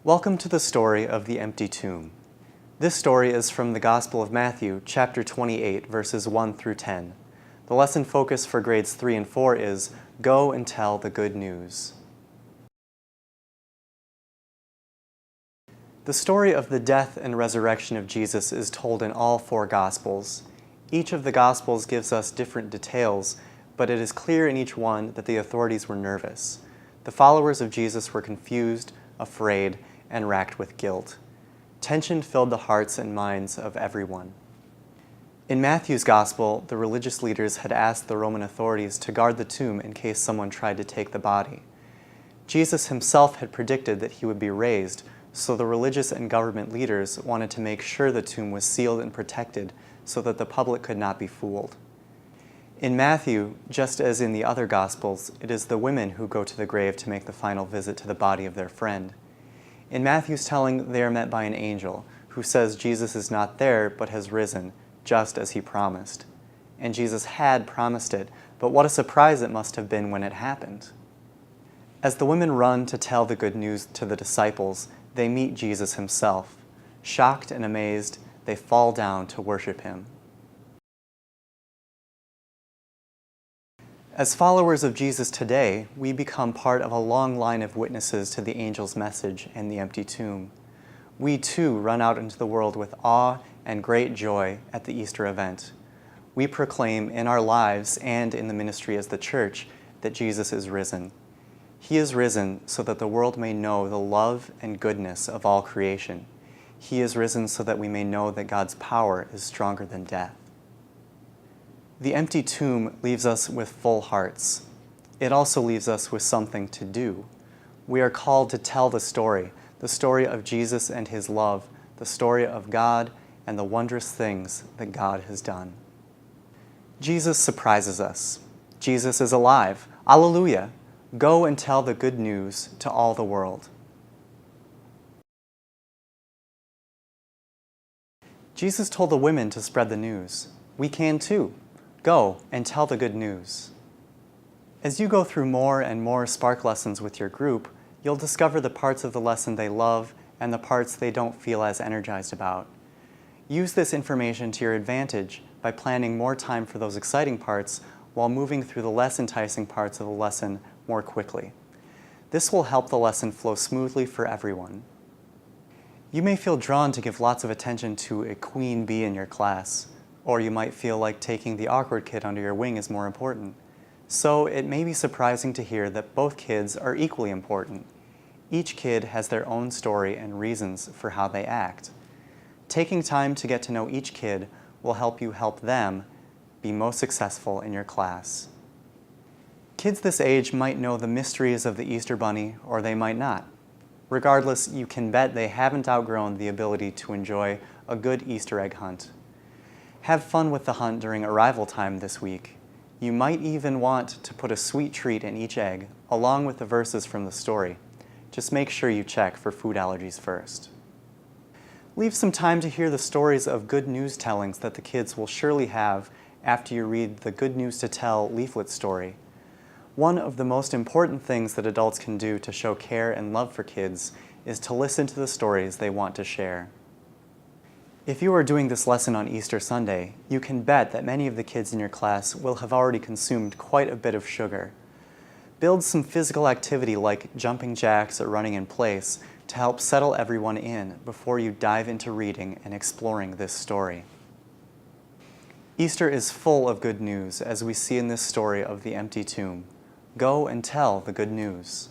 Welcome to the story of the empty tomb. This story is from the Gospel of Matthew, chapter 28, verses 1 through 10. The lesson focus for grades 3 and 4 is Go and Tell the Good News. The story of the death and resurrection of Jesus is told in all 4 Gospels. Each of the Gospels gives us different details, but it is clear in each one that the authorities were nervous. The followers of Jesus were confused, afraid, and racked with guilt. Tension filled the hearts and minds of everyone. In Matthew's Gospel, the religious leaders had asked the Roman authorities to guard the tomb in case someone tried to take the body. Jesus himself had predicted that he would be raised, so the religious and government leaders wanted to make sure the tomb was sealed and protected so that the public could not be fooled. In Matthew, just as in the other Gospels, it is the women who go to the grave to make the final visit to the body of their friend. In Matthew's telling, they are met by an angel who says Jesus is not there but has risen, just as he promised. And Jesus had promised it, but what a surprise it must have been when it happened. As the women run to tell the good news to the disciples, they meet Jesus himself. Shocked and amazed, they fall down to worship him. As followers of Jesus today, we become part of a long line of witnesses to the angel's message and the empty tomb. We too run out into the world with awe and great joy at the Easter event. We proclaim in our lives and in the ministry as the church that Jesus is risen. He is risen so that the world may know the love and goodness of all creation. He is risen so that we may know that God's power is stronger than death. The empty tomb leaves us with full hearts. It also leaves us with something to do. We are called to tell the story of Jesus and his love, the story of God and the wondrous things that God has done. Jesus surprises us. Jesus is alive. Alleluia! Go and tell the good news to all the world. Jesus told the women to spread the news. We can too. Go and tell the good news. As you go through more and more Spark lessons with your group, you'll discover the parts of the lesson they love and the parts they don't feel as energized about. Use this information to your advantage by planning more time for those exciting parts while moving through the less enticing parts of the lesson more quickly. This will help the lesson flow smoothly for everyone. You may feel drawn to give lots of attention to a queen bee in your class, or you might feel like taking the awkward kid under your wing is more important. So it may be surprising to hear that both kids are equally important. Each kid has their own story and reasons for how they act. Taking time to get to know each kid will help you help them be most successful in your class. Kids this age might know the mysteries of the Easter Bunny, or they might not. Regardless, you can bet they haven't outgrown the ability to enjoy a good Easter egg hunt. Have fun with the hunt during arrival time this week. You might even want to put a sweet treat in each egg, along with the verses from the story. Just make sure you check for food allergies first. Leave some time to hear the stories of good news tellings that the kids will surely have after you read the Good News to Tell leaflet story. One of the most important things that adults can do to show care and love for kids is to listen to the stories they want to share. If you are doing this lesson on Easter Sunday, you can bet that many of the kids in your class will have already consumed quite a bit of sugar. Build some physical activity like jumping jacks or running in place to help settle everyone in before you dive into reading and exploring this story. Easter is full of good news, as we see in this story of the empty tomb. Go and tell the good news.